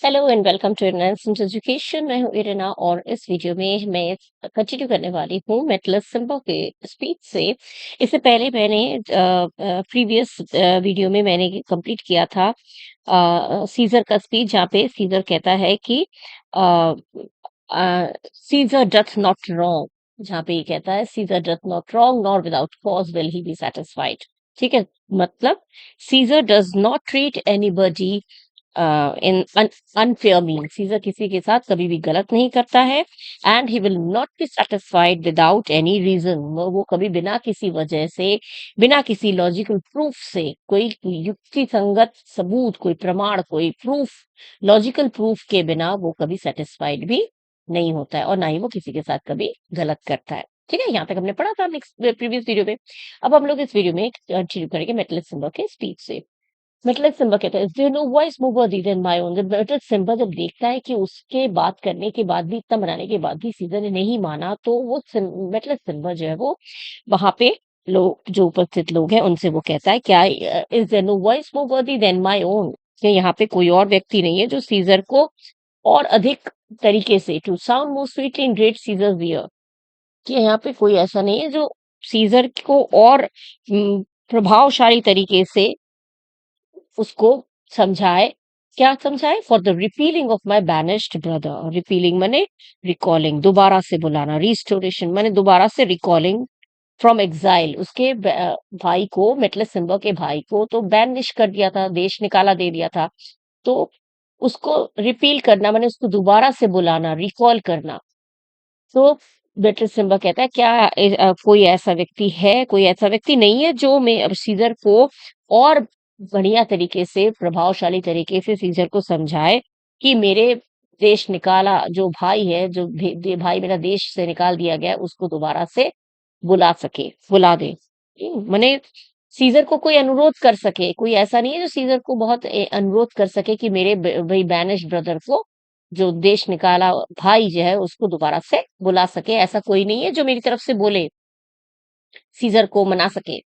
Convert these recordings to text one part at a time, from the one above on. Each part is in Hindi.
Hello and welcome to Irna education. मैं हूँ इरना और इस वीडियो में मैं कंटिन्यू करने वाली हूँ मेटलस सिम्बा के स्पीच से। इससे पहले मैंने प्रीवियस वीडियो में मैंने कंप्लीट किया था सीजर का स्पीच, जहाँ पे सीजर कहता है कि सीजर डथ नॉट रॉन्ग। जहाँ पे ये कहता है Caesar doth not wrong nor without cause will he be satisfied. ठीक है, मतलब Caesar does not treat anybody in unfair mean. Caesar किसी के साथ कभी भी गलत नहीं करता है। And he will not be satisfied without any reason. वो कभी बिना किसी वजह से, बिना किसी लॉजिकल प्रूफ से, कोई युक्ति संगत सबूत, कोई प्रमाण, कोई प्रूफ, लॉजिकल प्रूफ के बिना वो कभी सेटिस्फाइड भी नहीं होता है और ना ही वो किसी के साथ कभी गलत करता है। ठीक है, यहाँ तक हमने पढ़ा था प्रीवियस वीडियो में। अब हम लोग इस वीडियो में कंटिन्यू करेंगे मेटल सिम्बा के स्पीच से। मतलब सिम्बा कहता है देयर नो वॉइस मोर वर्दी देन माय ओन। जब मतलब सिम्बा जब देखता है कि उसके बात करने के बाद भी, इतना मनाने के बाद भी सीजर ने नहीं माना, तो वो मतलब सिम्बा जो है वो वहां पे लोग, जो उपस्थित लोग हैं, उनसे वो कहता है क्या इज देयर नो वॉइस मोर वर्दी देन माय ओन। कि यहाँ पे कोई और व्यक्ति नहीं है जो सीजर को और अधिक तरीके से, to sound more sweetly in great Caesar ear, कि यहाँ पे कोई ऐसा नहीं है जो सीजर को और प्रभावशाली तरीके से उसको समझाए। क्या समझाए? For the repealing of my banished brother. Repealing माने रिकॉलिंग, दोबारा से बुलाना। रिस्टोरेशन माने दोबारा से रिकॉलिंग फ्रॉम एग्जाइल। उसके भाई को, मेटलस सिम्बा के भाई को तो बैनिश कर दिया था, देश निकाला दे दिया था। तो उसको रिपील करना माने उसको दोबारा से बुलाना, रिकॉल करना। तो बेटर सिम्बा कहता है क्या कोई ऐसा व्यक्ति है? कोई ऐसा व्यक्ति नहीं है जो मैं अब सीजर को और बढ़िया तरीके से, प्रभावशाली तरीके से सीजर को समझाए कि मेरे देश निकाला जो भाई है, जो भाई मेरा देश से निकाल दिया गया है, उसको दोबारा से बुला सके, बुला दे। माने सीजर को कोई अनुरोध कर सके। कोई ऐसा नहीं है जो सीजर को बहुत अनुरोध कर सके कि मेरे भाई बैनिश ब्रदर को, जो देश निकाला भाई जो है, उसको दोबारा से बुला सके। ऐसा कोई नहीं है जो मेरी तरफ से बोले, सीजर को मना सके।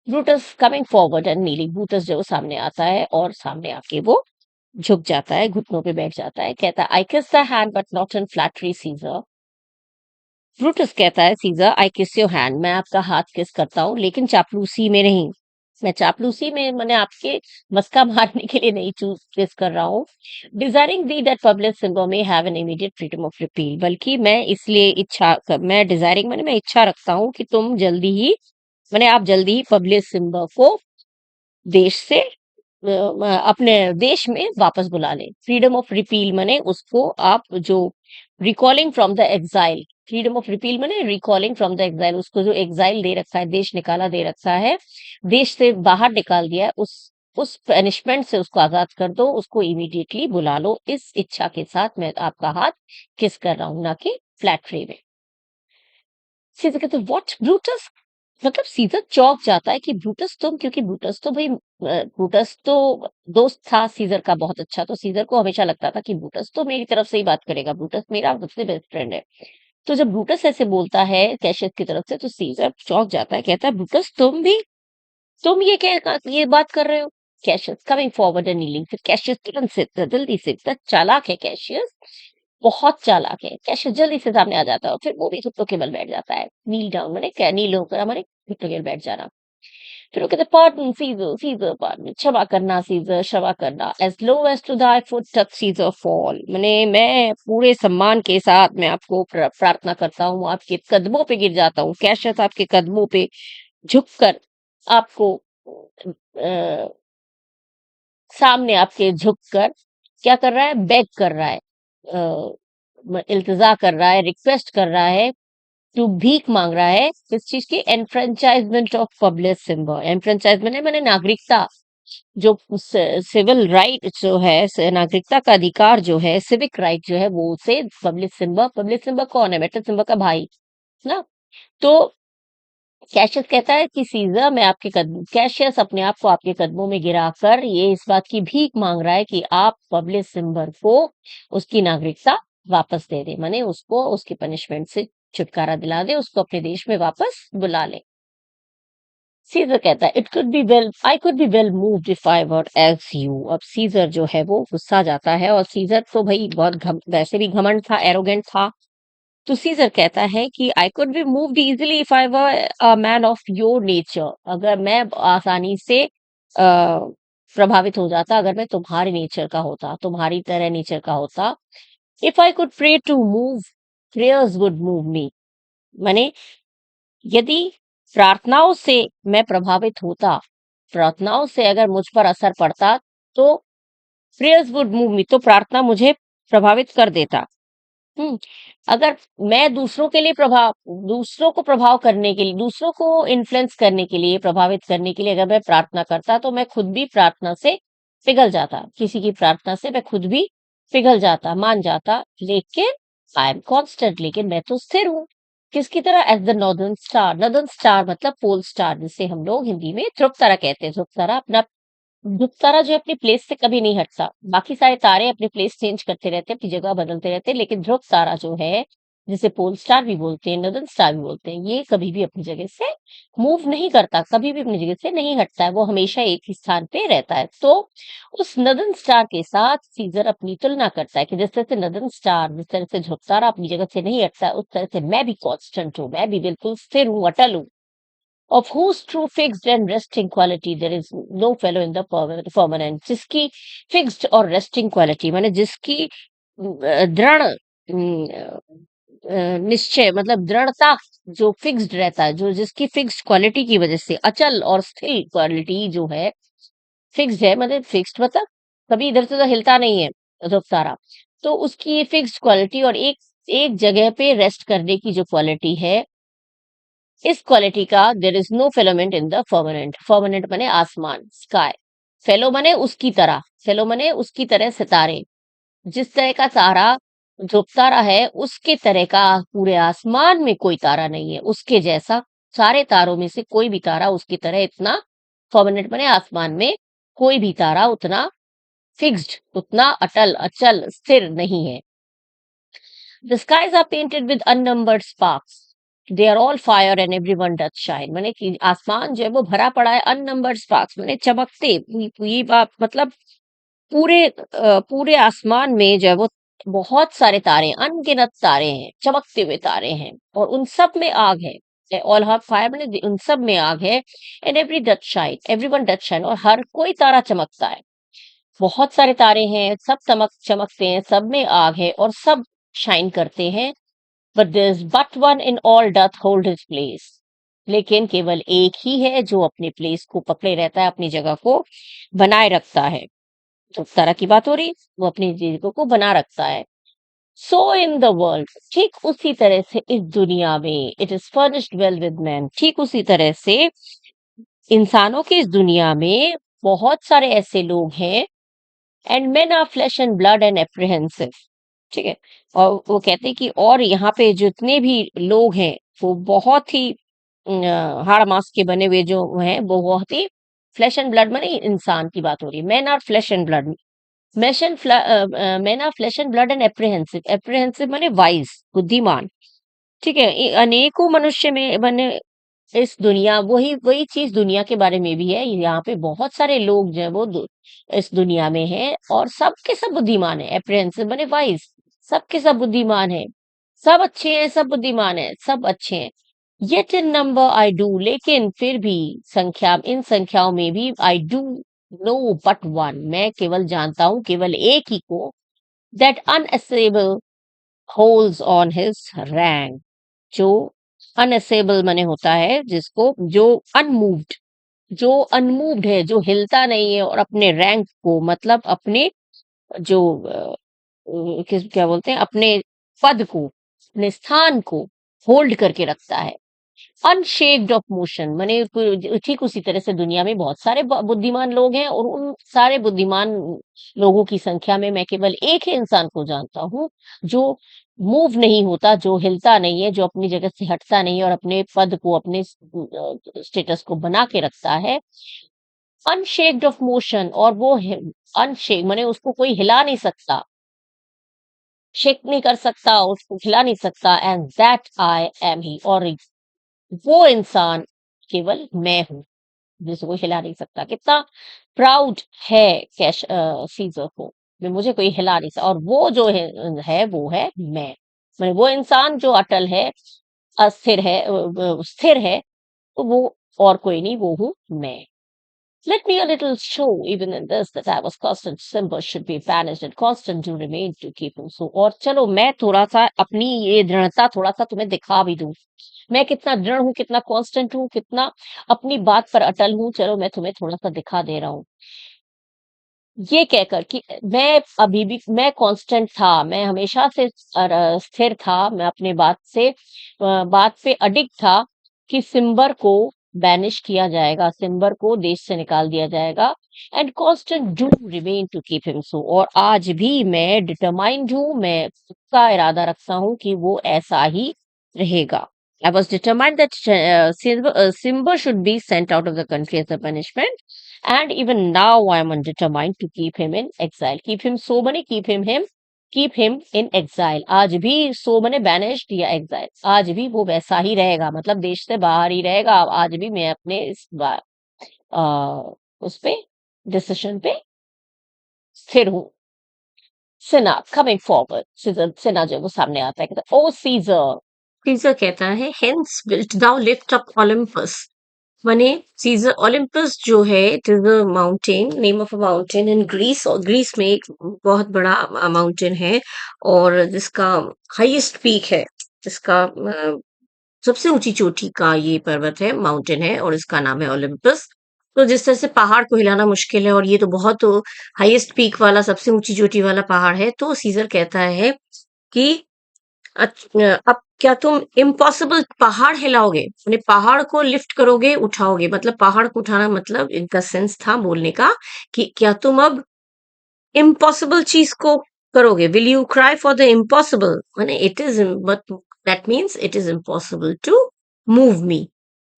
Brutus coming forward and kneeling. Brutus जो सामने आता है और सामने आके वो झुक जाता है, घुटनों पे बैठ जाता है। कहता है I kiss the hand but not in flattery Caesar. Brutus कहता है सीजर आई किस योर हैंड, मैं आपका हाथ किस करता हूँ, लेकिन चापलूसी में नहीं। मैं चापलूसी में, मैंने आपके मस्का मारने के लिए नहीं चूज किस कर रहा हूँ। डिजायरिंग दी दैट पब्लिक सिम्बा में have an immediate freedom of repeal. बल्कि मैं इसलिए मैं डिजायरिंग मैंने मैं इच्छा रखता हूँ कि तुम जल्दी ही, मैंने आप जल्दी ही पब्लिक सिम्बा को देश से अपने देश में वापस बुला लें। फ्रीडम ऑफ रिपील माने उसको आप जो recalling from the exile. Freedom of repeal माने रिकॉलिंग फ्रॉम द एग्जाइल। उसको जो एग्जाइल दे रखा है, देश निकाला दे रखा है, देश से बाहर निकाल दिया है, उस पनिशमेंट से उसको आजाद कर दो, उसको इमीडिएटली बुला लो। इस इच्छा के साथ मैं आपका हाथ किस कर रहा हूं, ना कि फ्लैटरी में। सीधे कहते व्हाट ब्रूटस। मतलब सीजर चौंक जाता है कि ब्रूटस तुम, क्योंकि ब्रूटस तो भाई ब्रूटस तो दोस्त था सीजर का बहुत अच्छा। तो सीजर को हमेशा लगता था कि ब्रूटस तो मेरी तरफ से ही बात करेगा, ब्रूटस मेरा सबसे बेस्ट फ्रेंड है। तो जब ब्रूटस ऐसे बोलता है कैशियस की तरफ से, तो सीजर चौंक जाता है। कहता है ब्रूटस तुम भी, तुम ये बात कर रहे हो? Cassius coming forward and kneeling. फिर कैशियस तुरंत से, जल्दी से, इतना चालाक है कैशियस, बहुत चालाक है कैशियस, जल्दी से सामने आ जाता है और फिर वो भी घुटनों के बल बैठ जाता है। नील डाउन मैंने क्या, नील होकर हमारे घुटनों के बल बैठ जाना। फिर वो कहते पार्डन सीजर, सीजर पार्डन, क्षमा करना सीजर, क्षमा करना। As low as to thy foot touch Caesar fall. मैंने मैं पूरे सम्मान के साथ मैं आपको प्रार्थना करता हूँ, आपके कदमों पे गिर जाता हूँ। कैशियस आपके कदमों पे झुककर आपको अ, सामने आपके झुककर क्या कर रहा है? बेग कर रहा है, इल्तिजा कर रहा है, रिक्वेस्ट कर रहा है, टू भीख मांग रहा है। किस चीज की? एनफ्रेंचाइजमेंट ऑफ पब्लिक सिम्बा। एनफ्रेंचाइजमेंट है मैंने नागरिकता, जो सिविल राइट जो है, नागरिकता का अधिकार जो है, सिविक राइट जो है, वो उसे पब्लिक सिम्बा। पब्लिक सिम्बा कौन है? मेटल सिम्बा का भाई ना। तो कैशियस कहता है कि सीजर मैं आपके कदम, कैशियस अपने आप को आपके कदमों में गिराकर ये इस बात की भीख मांग रहा है कि आप पब्लिक सिम्बर को उसकी नागरिकता वापस दे दे। माने उसको उसकी पनिशमेंट से छुटकारा दिला दे, उसको अपने देश में वापस बुला ले। सीजर कहता है I could be well moved if I were as you. अब सीजर जो है वो गुस्सा जाता है, और सीजर तो भाई बहुत वैसे भी घमंड था, एरोगेंट था। तो सीजर कहता है कि आई could be moved easily if I were a man of your nature. अगर मैं आसानी से प्रभावित हो जाता, अगर मैं तुम्हारे नेचर का होता, तुम्हारी तरह नेचर का होता। If I could pray to move, prayers would move me. माने यदि प्रार्थनाओं से मैं प्रभावित होता, प्रार्थनाओं से अगर मुझ पर असर पड़ता, तो प्रेयर्स वुड मूव मी, तो प्रार्थना मुझे प्रभावित कर देता। हुँ। अगर मैं दूसरों को प्रभाव करने के लिए, दूसरों को इन्फ्लुएंस करने के लिए, प्रभावित करने के लिए अगर मैं प्रार्थना करता, तो मैं खुद भी प्रार्थना से पिघल जाता। किसी की प्रार्थना से मैं खुद भी पिघल जाता, मान जाता। लेकिन आई एम कांस्टेंट, लेकिन मैं तो स्थिर हूँ। किसकी तरह? As the northern star. Northern star मतलब पोल स्टार, जिसे हम लोग हिंदी में ध्रुव तारा कहते हैं। ध्रुव तारा अपना ध्रुव तारा जो है अपनी प्लेस से कभी नहीं हटता। बाकी सारे तारे अपनी प्लेस चेंज करते रहते हैं, अपनी जगह बदलते रहते हैं, लेकिन ध्रुव तारा जो है, जिसे पोल स्टार भी बोलते हैं, नॉर्दर्न स्टार भी बोलते हैं, ये कभी भी अपनी जगह से मूव नहीं करता, कभी भी अपनी जगह से नहीं हटता है, वो हमेशा एक ही स्थान पे रहता है। तो उस नॉर्दर्न स्टार के साथ सीजर अपनी तुलना करता है कि जिस तरह से नॉर्दर्न स्टार, जिस तरह से ध्रुव तारा अपनी जगह से नहीं हटता है, उस तरह से मैं भी कांस्टेंट हूँ, मैं भी बिल्कुल स्थिर हूँ, अटल हूँ। Of whose true fixed and resting quality there is no fellow in the firmament, जिसकी फिक्स्ड और रेस्टिंग क्वालिटी, माने जिसकी दृढ़ निश्चय, मतलब दृढ़ता, जो फिक्स्ड रहता है, जो जिसकी फिक्स्ड क्वालिटी की वजह से, अचल और स्थिर क्वालिटी जो है, फिक्स्ड है, मतलब फिक्स्ड मतलब कभी इधर से उधर हिलता नहीं है ध्रुव तारा। तो उसकी ये फिक्स्ड क्वालिटी और एक एक जगह पे रेस्ट करने की जो क्वालिटी है, इस क्वालिटी का there is no filament in the firmament. Firmament माने आसमान, स्काई। फेलो माने उसकी तरह, फेलो माने उसकी तरह सितारे। जिस तरह का तारा ध्रुव तारा है, उसके तरह का पूरे आसमान में कोई तारा नहीं है उसके जैसा। सारे तारों में से कोई भी तारा उसकी तरह इतना, फर्मानेंट माने आसमान में कोई भी तारा उतना फिक्स्ड, उतना अटल, अचल, स्थिर नहीं है। The skies are painted with unnumbered sparks. They are all fire and everyone doth shine. माने कि आसमान जो है वो भरा पड़ा है अननंबर्ड स्पार्क्स, माने चमकते। ये बात मतलब पूरे आसमान में जो है वो बहुत सारे तारे, अनगिनत तारे हैं, चमकते हुए तारे हैं, और उन सब में आग है। ऑल हैव फायर माने उन सब में आग है। And every doth shine, everyone doth shine, और हर कोई तारा चमकता है। बहुत सारे तारे हैं, सब चमकते हैं, सब में आग है, और सब शाइन करते हैं। But there is but one in all doth hold his place. लेकिन केवल एक ही है जो अपने प्लेस को पकड़े रहता है, अपनी जगह को बनाए रखता है। तो उस तरह की बात हो रही, वो अपनी जगह को बना रखता है। सो इन द वर्ल्ड, ठीक उसी तरह से इस दुनिया में, it is furnished well with man, ठीक उसी तरह से इंसानों की इस दुनिया में बहुत सारे ऐसे लोग हैं। And men are flesh and blood and apprehensive, ठीक है। और वो कहते हैं कि और यहाँ पे जितने भी लोग हैं, वो बहुत ही हाड़ मांस के बने हुए जो हैं, वो बहुत ही फ्लेश एंड ब्लड, माने इंसान की बात हो रही है। Men are flesh and blood, men are flesh and blood and apprehensive, apprehensive माने वाइज, बुद्धिमान, ठीक है। अनेकों मनुष्य में बने इस दुनिया, वही वही चीज दुनिया के बारे में भी है। यहाँ पे बहुत सारे लोग जो है वो इस दुनिया में हैं, और सबके सब बुद्धिमान है। एप्रिहेंसिव बने वाइज, सबके सब बुद्धिमान है, सब अच्छे हैं, सब बुद्धिमान है, सब अच्छे हैं। Yet in number I do, लेकिन फिर भी संख्या, इन संख्याओं में भी I do know but one, मैं केवल जानता हूँ केवल एक ही को। That unassailable holds on his rank, जो अनअसेबल माने होता है जिसको, जो अनमूव्ड है, जो हिलता नहीं है, और अपने रैंक को, मतलब अपने जो किस क्या बोलते हैं, अपने पद को, अपने स्थान को होल्ड करके रखता है। अनशेक्ड ऑफ मोशन, माने ठीक उसी तरह से दुनिया में बहुत सारे बुद्धिमान लोग हैं, और उन सारे बुद्धिमान लोगों की संख्या में मैं केवल एक ही इंसान को जानता हूँ, जो मूव नहीं होता, जो हिलता नहीं है, जो अपनी जगह से हटता नहीं है, और अपने पद को, अपने स्टेटस को बना के रखता है। अनशेक्ड ऑफ मोशन, और वो अनशेक माने उसको कोई हिला नहीं सकता, शेक नहीं कर सकता, उसको हिला नहीं सकता। एंड दैट आई एम ही, और वो इंसान केवल मैं हूँ। जिसे कोई हिला नहीं सकता। कितना प्राउड है कैश सीजर को, कि मुझे कोई हिला नहीं सकता। और वो जो है वो है मैं वो इंसान जो अटल है, अस्थिर है, स्थिर है, तो वो और कोई नहीं, वो हूँ मैं। Let me a little show, even in this, that I was constant symbol should be banished and constant to remain to keep him so। और चलो मैं थोड़ा सा अपनी ये दृढ़ता थोड़ा सा तुम्हें दिखा भी दूं, मैं कितना दृढ़ हूँ, कितना कांस्टेंट हूँ, कितना अपनी बात पर अटल हूँ। चलो मैं तुम्हें थोड़ा सा दिखा दे रहा हूँ, ये कहकर कि मैं अभी भी मैं कांस्टेंट था, मैं हमेशा से स्थिर था, मैं अपने बात पे अडिग था कि सिम्बर को बैनिश किया जाएगा, सिम्बर को देश से निकाल दिया जाएगा। And constant do remain to keep him so. और आज भी मैं डिटरमाइंड हूँ, मैं पक्का इरादा रखता हूँ कि वो ऐसा ही रहेगा। I was determined that Simba should be sent out of the country as a punishment, and even now I am determined to keep him in exile। Keep him so many, keep him in exile। आज भी so मने banished या exile, आज भी वो वैसा ही रहेगा, मतलब देश से बाहर ही रहेगा। आज भी मैं अपने उस पे डिसीजन पे स्थिर हूँ। सिन्हा कमिंग फॉरवर्ड, सिन्हा जो वो सामने आता है, कहता है, ओ सीजर। सीजर कहता है, hence wilt thou lift up Olympus. माने सीजर, ओलंपस जो है it is a mountain, name of a mountain in Greece. और ग्रीस में एक बहुत बड़ा माउंटेन है, और जिसका हाईएस्ट पीक है, जिसका सबसे ऊंची चोटी का ये पर्वत है, माउंटेन है, और इसका नाम है ओलंपस। तो जिस तरह से पहाड़ को हिलाना मुश्किल है, और ये तो बहुत हाईएस्ट पीक वाला, सबसे ऊंची चोटी वाला पहाड़ है, तो सीजर कहता है कि अब क्या तुम इम्पॉसिबल पहाड़ हिलाओगे, यानी पहाड़ को लिफ्ट करोगे, उठाओगे। मतलब पहाड़ को उठाना, मतलब इनका सेंस था बोलने का कि क्या तुम अब इम्पॉसिबल चीज को करोगे। Will you cry for the impossible, माने it is, but that means it is impossible to move me.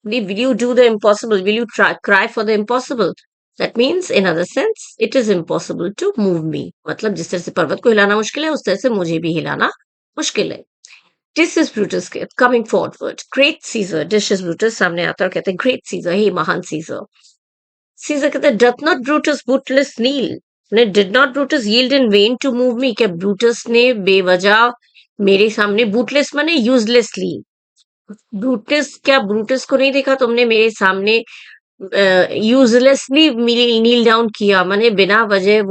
Will you do the impossible, will you cry for the impossible, that means in other sense it is impossible to move me. मतलब जिस तरह से पर्वत को हिलाना मुश्किल है, उस तरह से मुझे भी हिलाना मुश्किल है। This is Brutus coming forward, great Caesar. This is Brutus सामने आता है और कहते हैं, ग्रेट सीजर, हे महान सीजर। सीजर कहते हैं, doth not Brutus bootless kneel, did not Brutus yield in vain to move me. क्या ब्रूटस ने बेवजह मेरे सामने, बूटलेस माने यूजलेसली, ब्रूटस, क्या ब्रूटस को नहीं देखा तुमने मेरे सामने यूजलेसली नील डाउन किया, माने बिना वजह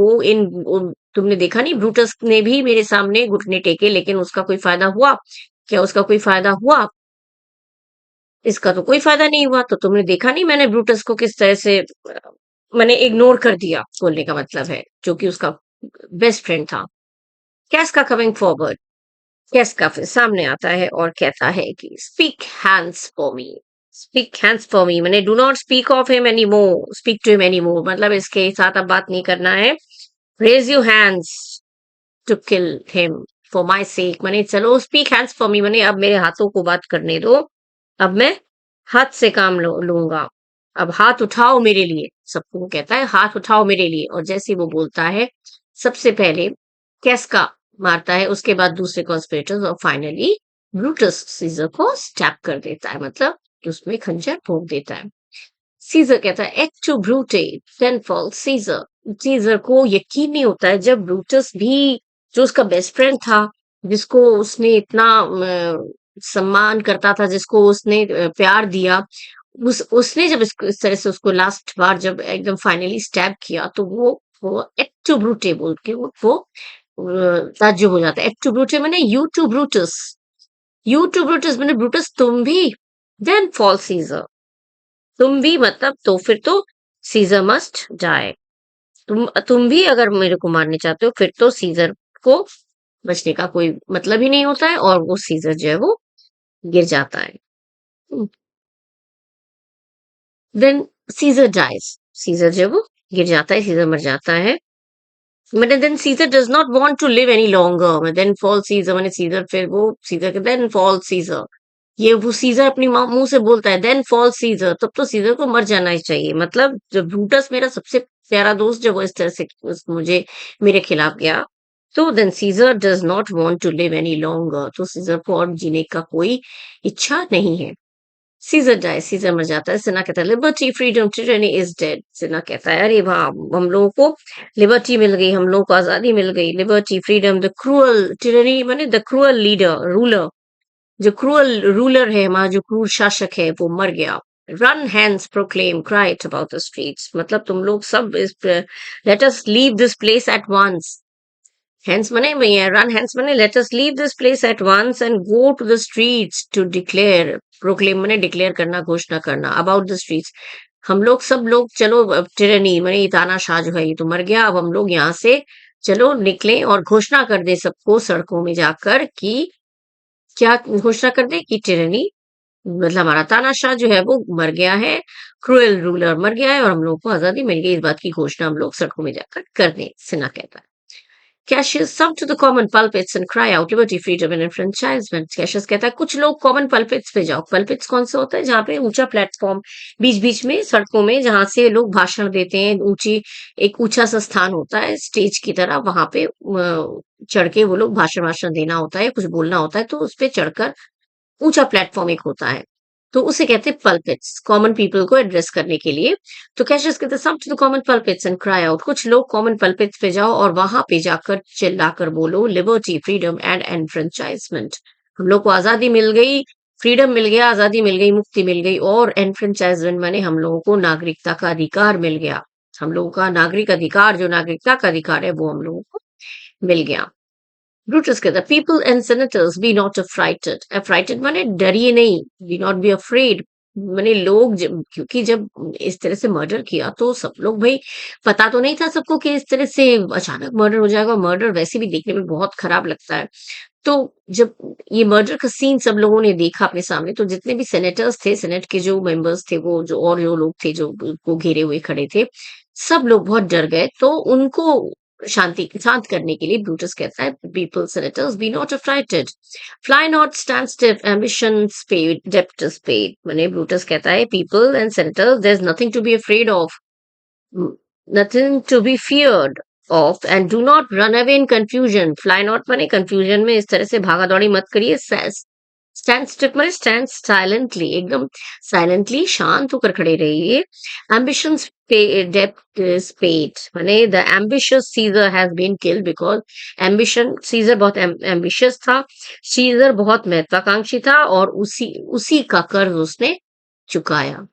तुमने देखा नहीं, ब्रूटस ने भी मेरे सामने घुटने टेके, लेकिन उसका कोई फायदा हुआ? क्या उसका कोई फायदा हुआ? इसका तो कोई फायदा नहीं हुआ। तो तुमने देखा नहीं मैंने ब्रूटस को किस तरह से मैंने इग्नोर कर दिया, बोलने का मतलब है, जो कि उसका बेस्ट फ्रेंड था। कैस का कमिंग फॉरवर्ड, कैस का फिर सामने आता है और कहता है कि speak hands for me, speak hands for me, मैंने do not speak of him any more, speak to him any more, मतलब इसके साथ अब बात नहीं करना है। Raise you hands to kill him for my sake, मैंने चलो स्पीक हैंड्स फॉर मी, मैंने अब मेरे हाथों को बात करने दो, अब मैं हाथ से काम लूंगा, अब हाथ उठाओ मेरे लिए। सबको वो कहता है, हाथ उठाओ मेरे लिए। और जैसे ही वो बोलता है, सबसे पहले कैस्का मारता है, उसके बाद दूसरे कॉन्स्पिरेटर्स, और फाइनली ब्रूटस सीजर को स्टैप कर देता है, मतलब कि उसमें खंजर भोंक देता है। सीजर कहता है, et tu Brute then fall Caesar. Caesar को यकीन नहीं होता है, जब ब्रूटस भी, जो उसका बेस्ट फ्रेंड था, जिसको उसने इतना सम्मान करता था, जिसको उसने प्यार दिया, उसने जब इस तरह से उसको लास्ट बार जब एकदम फाइनली स्टैब किया, तो वो एक्ट टू ब्रूटे बोल के वो ताज्जुब हो जाता है। एक्ट टू ब्रूटे मैंने यू टू ब्रूटस मैंने ब्रूटस तुम भी, देन फॉल सीजर, तुम भी मतलब तो फिर तो सीजर मस्ट डाई, तुम भी अगर मेरे को मारने चाहते हो, फिर तो सीजर को बचने का कोई मतलब ही नहीं होता है, और वो सीजर जो है वो गिर जाता है। देन सीजर डाइज, सीजर जो है वो गिर जाता है, सीजर मर जाता है। मैंने then Caesar does not want to live any longer, then fall Caesar, मैंने सीजर, फिर वो सीजर के देन फॉल सीजर, ये वो सीजर अपनी मुंह से बोलता है, देन फॉल सीजर, तब तो सीजर को मर जाना ही चाहिए। मतलब जब ब्रूटस मेरा सबसे प्यारा दोस्त जब वो इस तरह से मुझे मेरे खिलाफ गया, तो then Caesar does not want to live any longer, तो सीजर को और जीने का कोई इच्छा नहीं है। सीजर डाई, सीजर मर जाता है। सिन्हा कहता है liberty, freedom, tyranny is dead. Cinna कहता है अरे वाह, हम लोगों को लिबर्टी मिल गई, हम लोगों को आजादी मिल गई। Liberty, freedom, the cruel tyranny माने द क्रूअल लीडर, रूलर, जो क्रूअल रूलर है हमारा, जो क्रूर शासक है, वो मर गया। Run hands proclaim, cry it about the streets, मतलब तुम लोग सब इस, let us leave this place at once. Hence मने भैया run hence मने let us leave this place at once and go to the streets to declare, proclaim मने declare करना, घोषणा करना, about the streets। हम लोग सब लोग चलो, tyranny मने ये तानाशाह जो है ये तो मर गया, अब हम लोग यहाँ से चलो निकले और घोषणा कर दे सबको सड़कों में जाकर कि क्या घोषणा कर दे कि tyranny मतलब हमारा तानाशाह जो है वो मर गया है, क्रूएल रूलर मर गया है और हम लोगों को आजादी मिल गई। इस बात की घोषणा हम लोग सड़कों में जाकर कर दें, सिन्हा कहता है। Cassius, some to the common pulpits and cry out liberty, freedom and enfranchisement। Cassius कहता है कुछ लोग कॉमन पल्पिट्स पे जाओ। पल्पिट्स कौन सा होता है? जहाँ पे ऊंचा प्लेटफॉर्म, बीच बीच में सड़कों में जहाँ से लोग भाषण देते हैं, ऊंची एक ऊंचा सा स्थान होता है स्टेज की तरह, वहां पे चढ़ के वो लोग भाषण भाषण देना होता है, कुछ बोलना होता है, तो उस पे चढ़कर ऊंचा प्लेटफॉर्म एक होता है, तो उसे कहते हैं पल्पिट्स, कॉमन पीपल को एड्रेस करने के लिए। तो कैशियस कहते हैं some to the common pulpits and cry out, कुछ लोग कॉमन पल्पिट्स पे जाओ और वहां पे जाकर चिल्लाकर बोलो लिबर्टी, फ्रीडम एंड एनफ्रेंचाइजमेंट। हम लोग को आजादी मिल गई, फ्रीडम मिल गया, आजादी मिल गई, मुक्ति मिल गई, और एनफ्रेंचाइजमेंट माने हम लोगों को नागरिकता का अधिकार मिल गया। हम लोगों का नागरिक अधिकार, जो नागरिकता का अधिकार है, वो हम लोगों को मिल गया। ब्रूटस कहता है people and senators be not affrighted. Affrighted माने डरिए नहीं, बी नॉट बी अफ्रेड, माने लोग क्योंकि जब इस तरह से मर्डर किया तो सब लोग भाई, पता तो नहीं था सबको कि इस तरह से अचानक मर्डर हो जाएगा। मर्डर वैसे भी देखने में बहुत खराब लगता है। तो जब ये मर्डर का सीन सब लोगों ने देखा अपने सामने, तो जितने भी सेनेटर्स थे, सेनेट के जो मेंबर्स थे, वो जो और जो लोग थे जो को घेरे हुए खड़े थे, सब लोग बहुत डर गए। तो उनको शांत करने के लिए ब्रूटस कहता है people senators be not affrighted, fly not, stand stiff, ambitions paid, debts paid. माने ब्रूटस कहता है people and senators there is nothing to be afraid of, nothing to be feared of, and do not run away in confusion। fly not माने confusion में इस तरह से भागा दौड़ी मत करिए। स्टैंड स्टिफ माने स्टैंड साइलेंटली, एकदम साइलेंटली शांत होकर खड़े रहिए। ambitions depth is paid माने the ambitious Caesar has been killed because ambition, Caesar बहुत ambitious था, Caesar बहुत महत्वाकांक्षी था, और उसी उसी का कर्ज उसने चुकाया।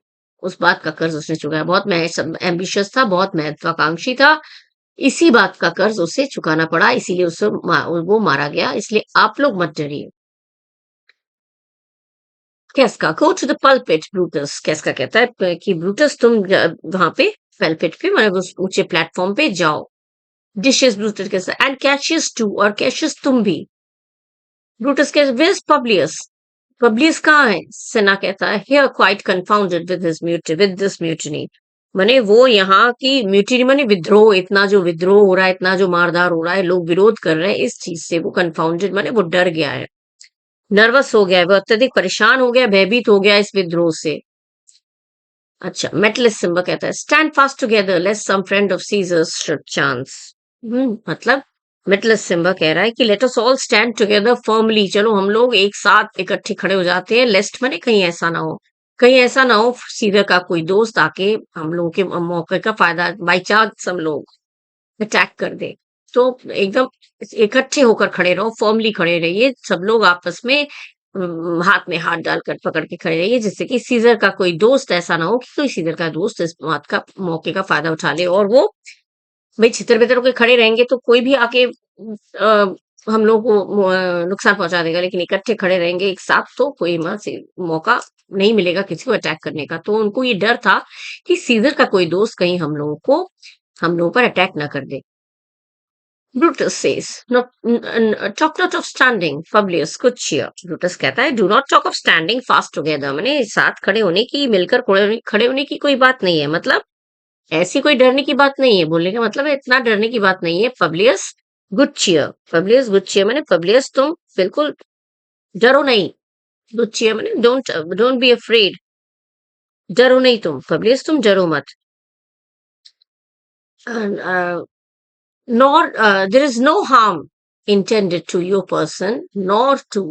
उस बात का कर्ज उसने चुकाया, बहुत एम्बिशियस था, बहुत महत्वाकांक्षी था, इसी बात का कर्ज उसे चुकाना पड़ा, इसीलिए उसे वो मारा गया। इसलिए आप लोग मत डरिए। Casca, go to the pulpit Brutus. Casca कहता है कि ब्रूटस तुम वहां पे पल्पिट पे, मतलब उस ऊंचे प्लेटफॉर्म पे जाओ। डिशेस ब्रूटस कैसा, एंड कैशियस टू, और कैशियस तुम भी। ब्रूटस के वेयर्स पब्लियस, पब्लियस कहाँ है? सेना कहता है here quite confounded with his mutiny, with this mutiny. माने वो यहाँ की म्यूटिनी माने विद्रोह, इतना जो विद्रोह हो रहा है, इतना जो मारधार हो रहा है, लोग विरोध कर रहे हैं, इस चीज से वो कंफाउंडेड माने वो डर गया है, नर्वस हो गया है, वो अत्यधिक परेशान हो गया, भयभीत हो गया इस विद्रोह से। अच्छा, मेटलिस सिम्बा कहता है stand fast together lest some friend of Caesar's should chance. मतलब मेटलिस सिम्बा कह रहा है कि let us all stand together firmly, चलो हम लोग एक साथ इकट्ठे खड़े हो जाते हैं। लेस्ट माने कहीं ऐसा ना हो, कहीं ऐसा ना हो सीजर का कोई दोस्त आके हम लोगों के मौके का फायदा, बाई चांस हम लोग अटैक कर दे। तो एकदम इकट्ठे होकर खड़े रहो, फर्मली खड़े रहिए, सब लोग आपस में हाथ में हाथ डालकर पकड़ के खड़े रहिए, जिससे कि सीजर का कोई दोस्त ऐसा ना हो कि कोई सीजर का दोस्त इस बात का मौके का फायदा उठा ले, और वो भाई छितर बितर होके खड़े रहेंगे तो कोई भी आके हम लोग को नुकसान पहुंचा देगा, लेकिन इकट्ठे खड़े रहेंगे एक साथ तो कोई से मौका नहीं मिलेगा किसी को अटैक करने का। तो उनको ये डर था कि सीजर का कोई दोस्त कहीं हम लोगों पर अटैक ना कर दे। Brutus says not talk not of standing, Publius could cheer। Brutus कहता है do not talk of standing fast together, माने साथ खड़े होने की, मिलकर खड़े होने की कोई बात नहीं है, मतलब ऐसी कोई डरने की बात नहीं है। बोलने का मतलब है इतना डरने की बात नहीं है। Publius good cheer, Publius good cheer माने पब्लियस तुम बिल्कुल डरो नहीं। गुड चियर माने डोंट डोंट बी अफ्रेड, डरो नहीं तुम, पब्लियस तुम डरो मत। Nor there is no harm intended to your person, nor to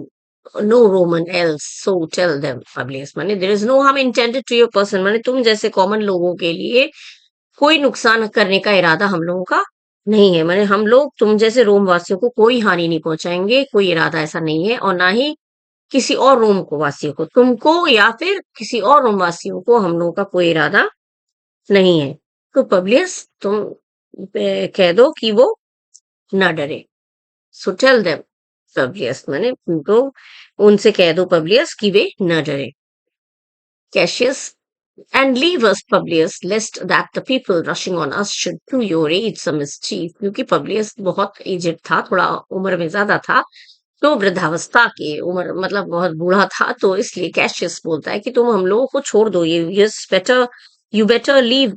no Roman else so tell them Publius, माने there is no harm intended to your person, माने तुम जैसे कॉमन लोगों के लिए कोई नुकसान करने का इरादा हम लोगों का नहीं है। माने हम लोग तुम जैसे रोम वासियों को कोई हानि नहीं पहुंचाएंगे, कोई इरादा ऐसा नहीं है, और ना ही किसी और रोम को वासियों को, तुमको या फिर किसी और रोम वासियों को हम लोगों का कोई इरादा नहीं है। तो पब्लियस तुम कह दो कि वो ना डरे। सो टेल देम पब्लियस, माने उनको उनसे कह दो पब्लियस कि वे न डरे। Cassius and leave us Publius lest that the people rushing on us should do your age some mischief, क्योंकि पब्लियस बहुत एजेड था, थोड़ा उम्र में ज्यादा था, तो वृद्धावस्था की उम्र मतलब बहुत बूढ़ा था, तो इसलिए कैशियस बोलता है कि तुम हम लोगों को छोड़ दो, ये better, you better leave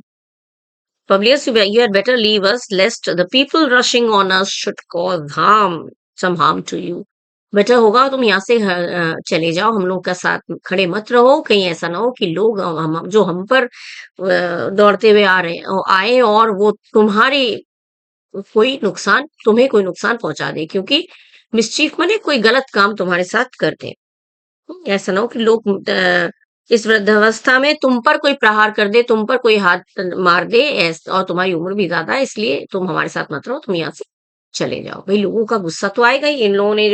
Publius, you had better leave us, lest the people rushing on us should cause some harm to you. Better होगा तुम यहाँ से चले जाओ, हम लोग का साथ खड़े मत रहो, कहीं ऐसा ना हो कि लोग जो हम पर दौड़ते हुए आ रहे हैं आए और वो तुम्हारे कोई नुकसान, तुम्हें कोई नुकसान पहुंचा दे, क्योंकि मिसचीफ माने कोई गलत काम तुम्हारे साथ कर दे। ऐसा ना हो कि लोग इस वृद्धावस्था में तुम पर कोई प्रहार कर दे, तुम पर कोई हाथ मार दे, और तुम्हारी उम्र भी ज्यादा है, इसलिए तुम हमारे साथ मत रहो, तुम यहाँ से चले जाओ। भाई लोगों का गुस्सा तो आएगा ही, इन लोगों ने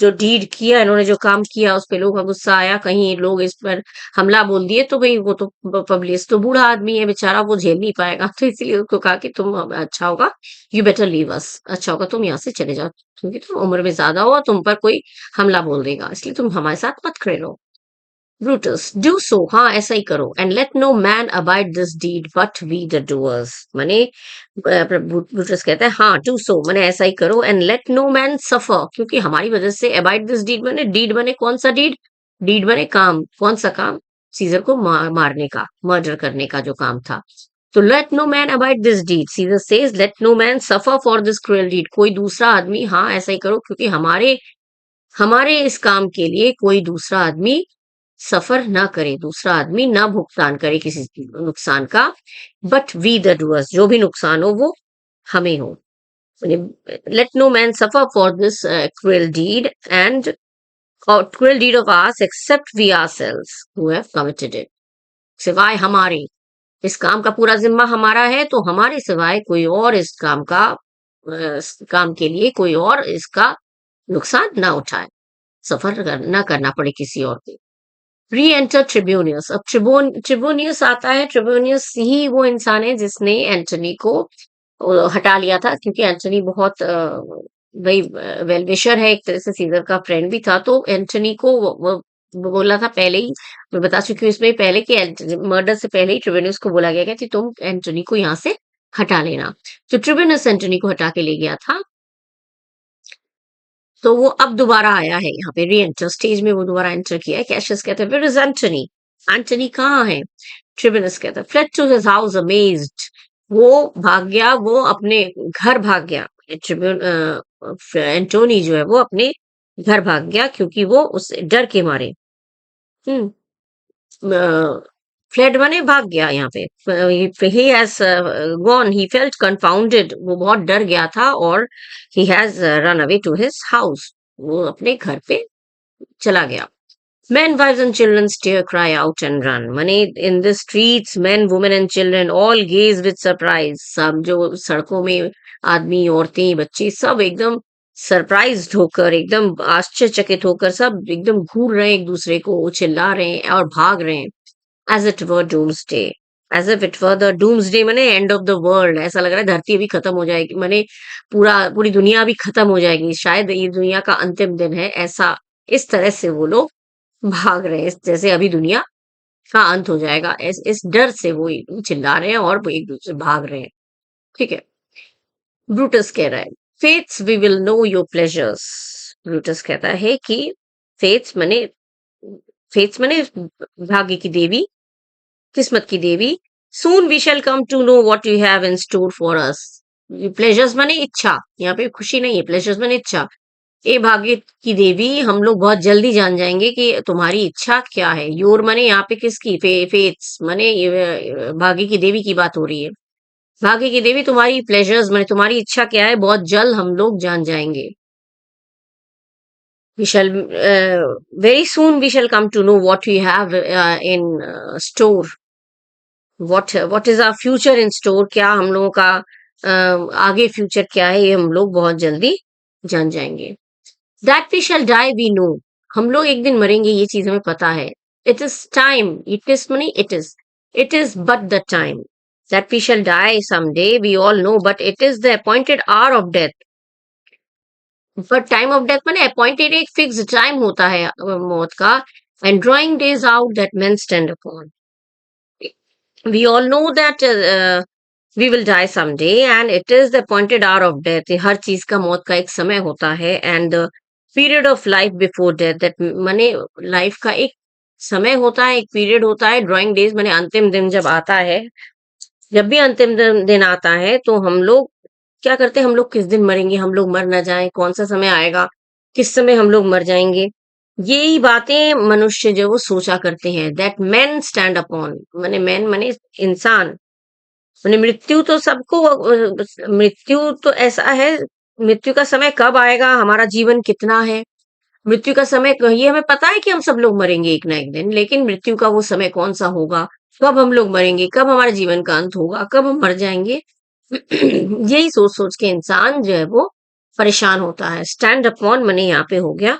जो डीड किया, इन्होंने जो काम किया उस पे लोगों का गुस्सा आया, कहीं लोग इस पर हमला बोल दिए तो भाई वो तो पब्लिक तो बूढ़ा आदमी है बेचारा, वो झेल नहीं पाएगा, तो इसलिए उसको कहा कि तुम अच्छा होगा, यू बेटर लीव अस, अच्छा होगा तुम यहाँ से चले जाओ, क्योंकि तुम उम्र में ज्यादा हो और तुम पर कोई हमला बोल देगा, इसलिए तुम हमारे साथ मत खड़े रहो। ब्रूटस डू सो, हाँ ऐसा ही करो, and let no man abide this deed but we the doers, माने ब्रूटस कहता है हाँ डू सो माने ऐसा ही करो, and let no man suffer, क्योंकि हमारी वजह से अबाइड दिस डीड माने डीड बने कौन सा डीड, डीड बने काम, कौन सा काम, सीजर को मारने का, मर्डर करने का जो काम था। तो let no man abide this deed, Caesar says let no man suffer for this cruel deed, कोई दूसरा आदमी, हाँ ऐसा ही करो क्योंकि हमारे हमारे इस काम के लिए कोई दूसरा आदमी सफर ना करे, दूसरा आदमी ना भुगतान करे किसी नुकसान का, बट वी द डूअर्स, जो भी नुकसान हो वो हमें हो। Let no man suffer for this cruel deed and cruel deed of ours except we ourselves who have committed it, सिवाय हमारे, इस काम का पूरा जिम्मा हमारा है, तो हमारे सिवाय कोई और इस काम का काम के लिए कोई और इसका नुकसान ना उठाए, सफर ना करना पड़े किसी और को। री एंटर ट्रिब्यूनियस, अब ट्रिब्यूनियस आता है, ट्रिब्यूनियस ही वो इंसान है जिसने एंटनी को हटा लिया था, क्योंकि एंटनी बहुत भाई वेल विशर है, एक तरह से सीजर का फ्रेंड भी था, तो एंटनी को वो बोला था पहले ही, मैं बता चुकी हूँ इसमें पहले कि मर्डर से पहले ही ट्रिब्यूनियस को बोला गया कि तुम एंटनी को यहाँ से हटा लेना, तो ट्रिब्यूनियस एंटनी को हटा के ले गया था। तो वो अब दोबारा आया है यहाँ पे, री एंटर स्टेज में वो दोबारा एंटर किया है। कैशियस कहते हैं, वेयर इज एंटनी, एंटनी कहाँ है? ट्रिबिनस कहता है, fled to his house amazed, वो भाग गया, वो अपने घर भाग गया, ट्रिब्यून एंटोनी जो है वो अपने घर भाग गया, क्योंकि वो उस डर के मारे, हम्म फ्लेड माने भाग गया यहाँ पे, he has gone, he felt confounded, वो बहुत डर गया था, और he has run away to his house, वो अपने घर पे चला गया। Men, wives and children stare, cry out and run. Mane in the streets, men, women and children all gaze with surprise. सब जो सड़कों में आदमी, औरतें, बच्चे सब एकदम सरप्राइज्ड होकर, एकदम आश्चर्यचकित होकर, सब एकदम घूर रहे हैं एक दूसरे को, चिल्ला रहे हैं और भाग रहे हैं। As it were doomsday. As if it were the doomsday माने end of the world. ऐसा लग रहा है धरती अभी खत्म हो जाएगी, माने पूरी दुनिया अभी खत्म हो जाएगी, शायद ये दुनिया का अंतिम दिन है, ऐसा इस तरह से वो लोग भाग रहे हैं, जैसे अभी दुनिया का अंत हो जाएगा, इस डर से वो चिल्ला रहे हैं और वो एक दूसरे भाग रहे हैं। ठीक है। ब्रूटस कह रहा है, fates we will know your pleasures, Brutus कहता है कि फेट्स मने फेट्स मने भाग्य की देवी, किस्मत की देवी, soon we shall come to know what you have in store for us, pleasures माने इच्छा, यहाँ पे खुशी नहीं है, प्लेजर्स माने इच्छा, ए भाग्य की देवी, हम लोग बहुत जल्दी जान जाएंगे कि तुम्हारी इच्छा क्या है। योर मने यहाँ पे किसकी, फेट्स मने भाग्य की देवी की बात हो रही है, भाग्य की देवी तुम्हारी प्लेजर्स मने तुम्हारी इच्छा क्या है, बहुत जल्द हम लोग जान जाएंगे। We shall very soon we shall come to know what we have in store. What is our future in store? क्या हम लोगों का आगे फ्यूचर क्या है, ये हम लोग बहुत जल्दी जान जाएंगे. That we shall die we know. हम लोग एक दिन मरेंगे, ये चीज हमें पता है. It is time. It is money. It is. It is but the time. That we shall die someday, we all know, but it is the appointed hour of death. But time of death माने appointed एक fixed time होता है मौत का. And drawing days out that men stand upon. We all know that we will die someday and it is the appointed hour of death. हर चीज का मौत का एक समय होता है. And the period of life before death, that माने लाइफ का एक समय होता है, एक पीरियड होता है. ड्राइंग डेज माने अंतिम दिन जब आता है, जब भी अंतिम दिन आता है तो हम लोग क्या करते हैं, हम लोग किस दिन मरेंगे, हम लोग मर ना जाएं, कौन सा समय आएगा, किस समय हम लोग मर जाएंगे, यही बातें मनुष्य जो वो सोचा करते हैं. दैट मैन स्टैंड अपॉन माने मैन माने इंसान. माने मृत्यु तो सबको मृत्यु तो ऐसा है, मृत्यु का समय कब आएगा, हमारा जीवन कितना है, मृत्यु का समय ये हमें पता है कि हम सब लोग मरेंगे एक ना एक दिन, लेकिन मृत्यु का वो समय कौन सा होगा, कब हम लोग मरेंगे, कब हमारे जीवन का अंत होगा, कब हम मर जाएंगे, यही सोच सोच के इंसान जो है वो परेशान होता है. स्टैंड अपॉन मने यहाँ पे हो गया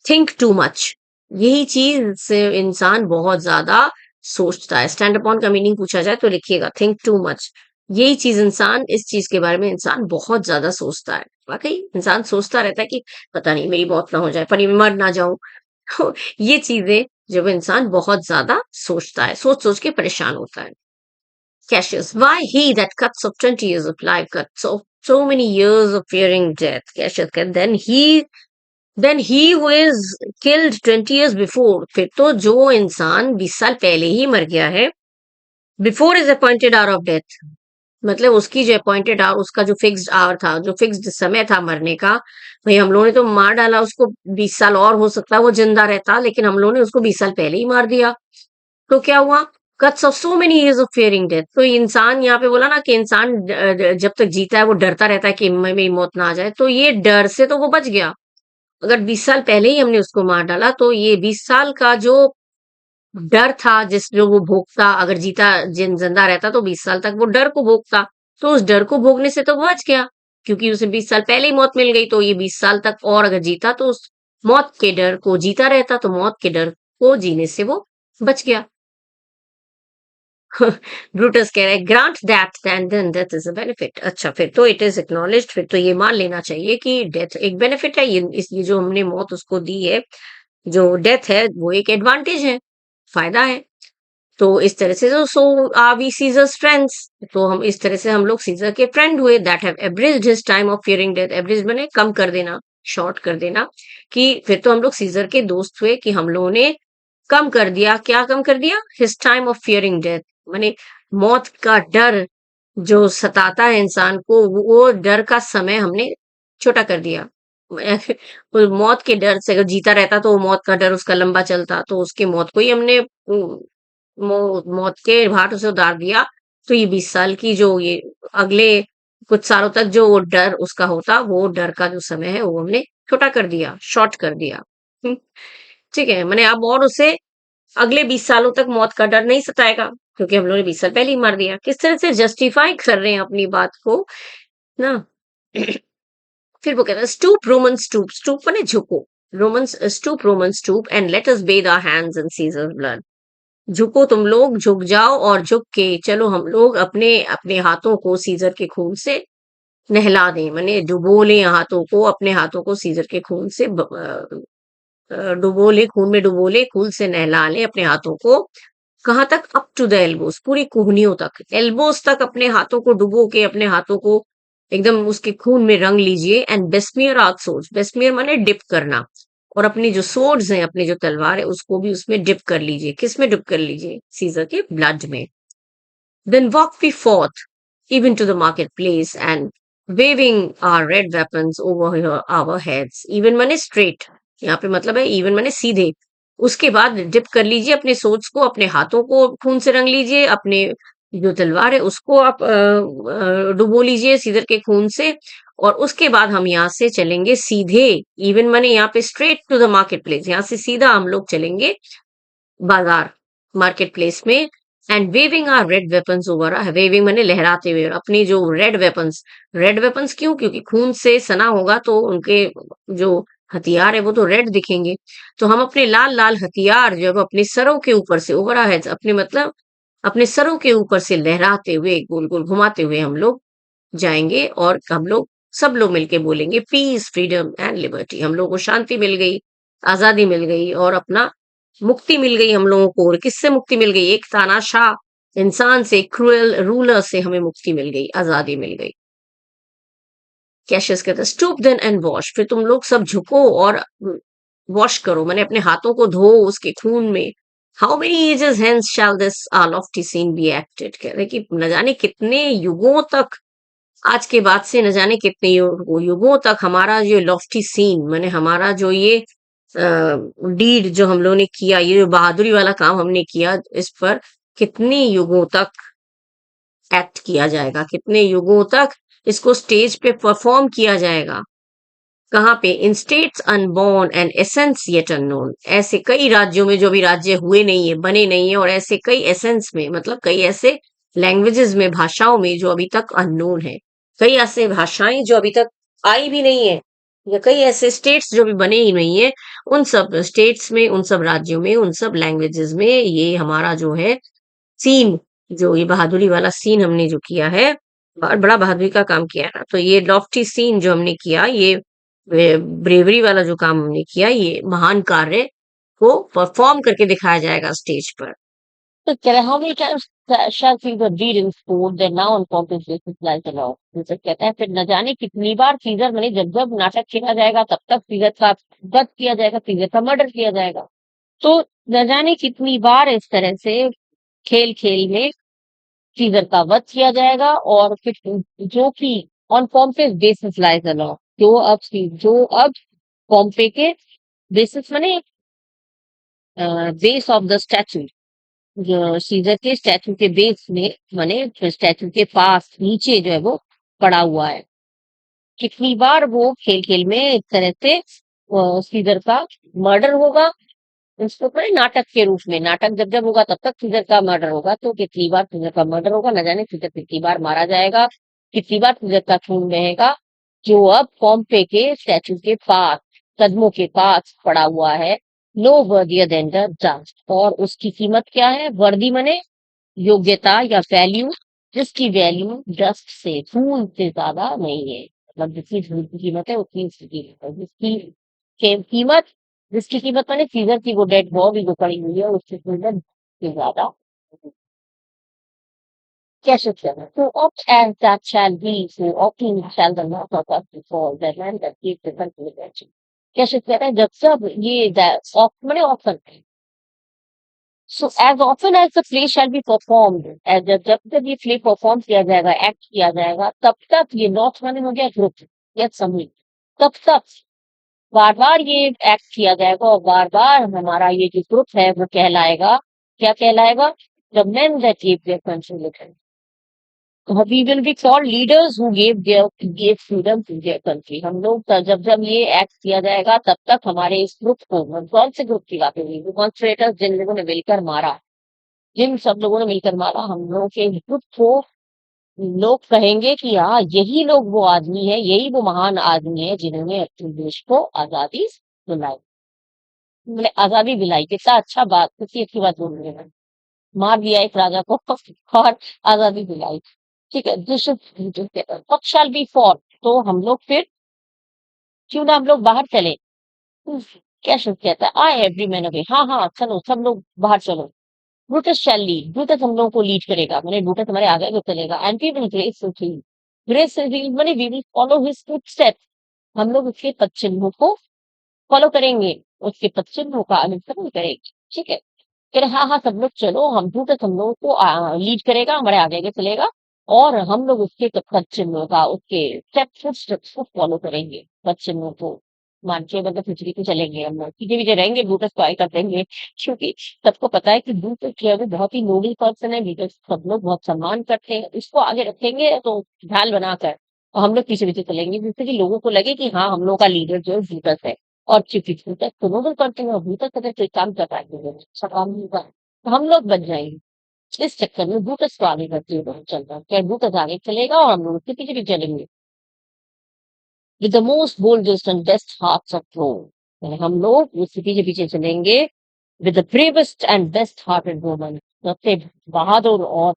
थिंक टू मच. यही चीज से इंसान बहुत ज्यादा सोचता है. स्टैंड अपॉन का मीनिंग पूछा जाए तो लिखिएगा थिंक टू मच. यही चीज इंसान, इस चीज के बारे में इंसान बहुत ज्यादा सोचता है. वाकई इंसान सोचता रहता है कि पता नहीं मेरी मौत ना हो जाए, पर मैं मर ना जाऊं. तो ये चीजें जब इंसान बहुत ज्यादा सोचता है, सोच सोच के परेशान होता है. Cassius, why he that cuts of 20 years of life, cuts of so many years of fearing death? Cassius said, then he who is killed 20 years before, फिर तो जो इंसान 20 साल पहले ही मर गया है, before his appointed hour of death, मतलब उसकी जो अपॉइंटेड आवर, उसका जो फिक्स्ड आवर था, जो फिक्स्ड समय था मरने का, भाई हम लोगों ने तो मार डाला उसको. 20 साल और हो सकता है वो जिंदा रहता, लेकिन हम लोगों ने उसको 20 साल पहले ही मार दिया. तो क्या हुआ, cuts of so many years of fearing death. तो इंसान यहाँ पे बोला ना कि इंसान जब तक जीता है वो डरता रहता है कि मेरी मौत ना आ जाए. तो ये डर से तो वो बच गया. अगर 20 साल पहले ही हमने उसको मार डाला तो ये 20 साल का जो डर था, जिस जो वो भोगता, अगर जीता जिंदा रहता तो 20 साल तक वो डर को भोगता. तो उस डर को भोगने से तो वो बच गया, क्योंकि उसे 20 साल पहले ही मौत मिल गई. तो ये 20 साल तक और अगर जीता तो उस मौत के डर को जीता रहता, तो मौत के डर को जीने से वो बच गया. ब्रूटस कह रहा है grant that then death is a benefit. अच्छा, फिर तो इट इज एक्नॉलेज्ड, फिर तो ये मान लेना चाहिए कि डेथ एक बेनिफिट है. ये जो हमने मौत उसको दी है, जो डेथ है वो एक एडवांटेज है, फायदा है. तो इस तरह से सो आर वी सीजर्स फ्रेंड्स. तो हम इस तरह से हम लोग सीजर के फ्रेंड हुए. That have abridged his time of fearing death. Abridge मैंने कम कर देना, शॉर्ट कर देना. कि फिर तो हम लोग सीजर के दोस्त हुए, कि हम लोगों ने कम कर दिया. क्या कम कर दिया, his time of fearing death. माने मौत का डर जो सताता है इंसान को, वो डर का समय हमने छोटा कर दिया. वो मौत के डर से अगर जीता रहता तो वो मौत का डर उसका लंबा चलता, तो उसके मौत को ही हमने मौत के घाट उसे उतार दिया. तो ये 20 साल की जो ये अगले कुछ सालों तक जो वो डर उसका होता, वो डर का जो समय है वो हमने छोटा कर दिया, शॉर्ट कर दिया. ठीक है, मैंने अब और उसे अगले 20 सालों तक मौत का डर नहीं सताएगा, क्योंकि हम लोगों ने 20 साल पहले ही मार दिया. किस तरह से जस्टिफाई कर रहे हैं अपनी बात को ना. फिर वो कहता है स्टूप रोमन स्टूप. स्टूप माने झुको. Roman stoop Roman stoop and let us bathe our hands in Caesar's blood. झुको तुम लोग, झुक जाओ, और झुक के चलो हम लोग अपने अपने हाथों को सीजर के खून से नहला दें. माने डुबो लें हाथों को, अपने हाथों को सीजर के खून से डुबो ले, खून में डुबो ले, खून से नहला ले अपने हाथों को. कहाँ तक, अप टू द एल्बोस, पूरी कोहनियों तक, एल्बोस तक अपने हाथों को डुबो के अपने हाथों को एकदम उसके खून में रंग लीजिए. एंड बेस्मियर आग सोर्स. बेस्मियर माने डिप करना. और अपनी जो सोर्ड्स हैं, अपनी जो तलवार है, उसको भी उसमें डिप कर लीजिए. किस में डिप कर लीजिए, सीजर के ब्लड में. Then walk we forth even to the marketplace and waving our red weapons over our heads. Even माने straight, यहाँ पे मतलब है even माने सीधे. उसके बाद डिप कर लीजिए अपने सोच को, अपने हाथों को खून से रंग लीजिए, अपने जो तलवार है उसको आप डुबो लीजिए सीजर के खून से. और उसके बाद हम यहाँ से चलेंगे सीधे, इवन मैंने यहाँ पे straight to the market place, यहाँ से सीधा हम लोग चलेंगे बाजार, मार्केट प्लेस में, and waving our red weapons over, waving मैंने लहराते हुए अपनी जो रेड वेपन्स क्यों, क्योंकि खून से सना होगा तो उनके जो हथियार है वो तो रेड दिखेंगे, तो हम अपने लाल लाल हथियार जो है वो अपने सरों के ऊपर से ओवर आर हेड्स, अपने मतलब अपने सरों के ऊपर से लहराते हुए गोल गोल घुमाते हुए हम लोग जाएंगे, और हम लोग सब लोग मिलके बोलेंगे पीस, फ्रीडम एंड लिबर्टी। हम लोगों को शांति मिल गई, आजादी मिल गई, और अपना मुक्ति मिल गई हम लोगों को। और किससे मुक्ति मिल गई? एक तानाशाह इंसान से, क्रूएल रूलर से हमें मुक्ति मिल गई, आजादी मिल गई। कैशियस कहता है स्टूप देन एंड वॉश, फिर तुम लोग सब झुको और वॉश करो, मैंने अपने हाथों को धो उसके खून में। How many ages hence shall this lofty scene be acted, कह रहे कि न जाने कितने युगों तक, आज के बाद से न जाने कितने युगों तक हमारा ये लॉफ्टी सीन, माने हमारा जो ये डीड जो हम लोगों ने किया, ये जो बहादुरी वाला काम हमने किया, इस पर कितने युगों तक एक्ट किया जाएगा, कितने युगों तक इसको स्टेज पे परफॉर्म किया जाएगा। कहाँ पे? In states unborn and accents yet unknown, ऐसे कई राज्यों में जो भी राज्य हुए नहीं है, बने नहीं है, और ऐसे कई एसेंस में, मतलब कई ऐसे लैंग्वेजेस में, भाषाओं में जो अभी तक अननोन है, कई ऐसे भाषाएं जो अभी तक आई भी नहीं है, या कई ऐसे स्टेट्स जो भी बने ही नहीं है, उन सब स्टेट्स में, उन सब राज्यों में, उन सब लैंग्वेजेस में ये हमारा जो है सीन, जो ये बहादुरी वाला सीन हमने जो किया है, और बड़ा बहादुरी का काम किया है ना, तो ये लॉफ्टी सीन जो हमने किया, ये ब्रेवरी वाला जो काम हमने किया, ये महान कार्य को परफॉर्म करके दिखाया जाएगा स्टेज पर। तो कह रहे how many times shall Caesar read in school that now on Pompey's basis lies the law? Caesar कहता है फिर न जाने कितनी बार सीजर, मैंने जब जब नाटक खेला जाएगा तब तक सीजर का वध किया जाएगा, सीजर का मर्डर किया जाएगा। तो न जाने कितनी बार इस तरह से खेल खेल में सीजर का वध किया जाएगा, और फिर जो कि on Pompey's basis lies the law, जो अब पॉम्पे के बेसिस माने बेस ऑफ द स्टैचू, जो सीजर के स्टैचू के बेस में, माने स्टैचू के पास नीचे जो है वो पड़ा हुआ है। कितनी बार वो खेल खेल में इस तरह से सीजर का मर्डर होगा, उसको पड़े नाटक के रूप में, नाटक जब जब होगा तब तक सीजर का मर्डर होगा, तो कितनी बार सीजर का मर्डर होगा, न जाने सीजर कितनी बार मारा जाएगा, कितनी बार सीजर का खून बहेगा, जो अब पॉम्पे के स्टैचू के पास, कदमों के पास पड़ा हुआ है। नो वर्दियर देन द जस्ट, और उसकी कीमत क्या है? वर्दी मने योग्यता या वैल्यू, जिसकी वैल्यू डस्ट से, धूल से ज्यादा नहीं है, मतलब जितनी धूल की कीमत है उतनी उसकी कीमत है, कीमत, जिसकी कीमत मैंने सीजर की वो डेड बॉडी जो पड़ी हुई है उसकी कीमत से ज्यादा। कैसे चले तो opt as that shall be, so opting shall the not of us befall the land that gives the country attention। कैसे कहते हैं जब सब ये मैंने option, so as often as the play shall be performed, as जब जब ये प्ले परफॉर्म किया जाएगा, एक्ट किया जाएगा, तब तक ये नॉट माने हो गया ग्रुप या समूह, तब तक बार बार ये एक्ट किया जाएगा, और बार बार हमारा ये जो ग्रुप है वो कहलाएगा, क्या कहलाएगा? The main that give their country, we will be called leaders who gave freedom to their country। हम लोग जब जब ये एक्ट किया जाएगा तब तक हमारे इस ग्रुप को, कौन से ग्रुप की बात होगी? कॉन्स्पिरेटर्स जिन लोगों ने मिलकर मारा, जिन सब लोगों ने मिलकर मारा हम लोगों के ग्रुप को, लोग कहेंगे कि हाँ यही लोग वो आदमी है, यही वो महान आदमी है जिन्होंने अपने देश को आजादी दिलाई, मतलब आजादी दिलाई। कितना अच्छा बात, कितनी अच्छी बात बोल रही है, मार दिया एक राजा को और आजादी दिलाई। ठीक है, this is what shall be for, तो हम लोग फिर क्यों ना हम लोग बाहर चले। क्या शुभ कहता है आई एवरी मैन अवे, हाँ हाँ चलो सब लोग बाहर चलो। ब्रूटस शैल लीड, ब्रूटस हम लोगों को लीड करेगा, मैंने ब्रूटस हमारे आगे को चलेगा, एंड वी विल ग्रेस मैंने we will follow his footsteps, हम लोग उसके पद चिन्हों को फॉलो करेंगे, उसके पद चिन्हों का अनुसरण करेंगे। ठीक है, कह रहे हाँ हाँ सब लोग चलो, हम ब्रूटस हम लोगों को लीड करेगा, हमारे आगे आगे चलेगा, और हम लोग उसके पद चिन्हों का, उसके स्टेप्स को फॉलो करेंगे, पद चिन्हों को मान के, मतलब खिचड़ी पे चलेंगे, हम लोग पीछे पीछे रहेंगे, ब्रूटस को आगे कर देंगे, क्योंकि सबको पता है कि ब्रूटस जो है वो बहुत ही नोबल पर्सन है, ब्रूटस सब लोग बहुत सम्मान करते हैं, इसको आगे रखेंगे तो ढाल बनाकर, और हम लोग पीछे-पीछे चलेंगे जिससे कि लोगों को लगे कि हाँ, हम लोगों का लीडर जो है ब्रूटस है। और चूँकि ब्रूटस तो नोबल पर्सन है और ब्रूटस अगर कोई काम कर रहा है तो वो अच्छा काम नहीं कर रहा है, तो हम लोग बच जाएँगे। इस चक्कर में ब्रूटस को आगे करते हुए चल रहा है। क्या ब्रूटस आगे चलेगा और हम लोग उसके पीछे-पीछे चलेंगे। With the most boldest and best hearts of Rome, यानी हम लोग उसके पीछे-पीछे चलेंगे with the bravest and best hearted woman, सबसे बहादुर और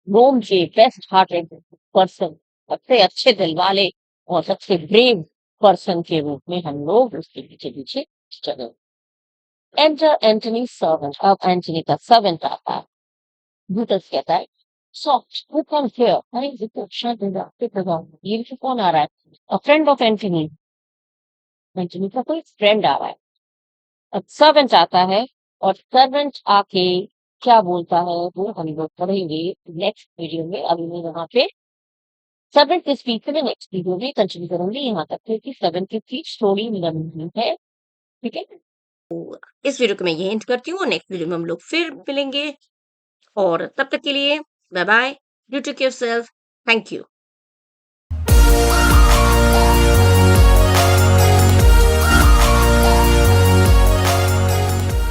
रोम के बेस्ट हार्टेड पर्सन, सबसे अच्छे दिल वाले और सबसे ब्रेव पर्सन के रूप में हम लोग उसके पीछे-पीछे चलेंगे। एंटर एंटनी सर्वेंट, अब एंटनी का सर्वेंट आता है। ब्रूटस कहता है, सॉफ्ट हु कम्स हियर, अरे रुको शांत हो जा, चुप हो जाओ, ये देखो कौन आ रहा है, अ फ्रेंड ऑफ एंटनी, एंटनी का कोई फ्रेंड आ रहा है। अब सर्वेंट आता है और सर्वेंट आके क्या बोलता है वो हम लोग पढ़ेंगे नेक्स्ट वीडियो में। अभी मैं यहाँ पे सर्वेंट की स्पीच में नेक्स्ट वीडियो में कंटिन्यू करूंगी, यहाँ तक क्योंकि सर्वेंट की स्पीच थोड़ी लंबी है। ठीक है, इस वीडियो को मैं ये एंड करती हूँ और नेक्स्ट वीडियो में हम लोग फिर मिलेंगे, और तब तक के लिए bye bye, do take care of yourself, thank you.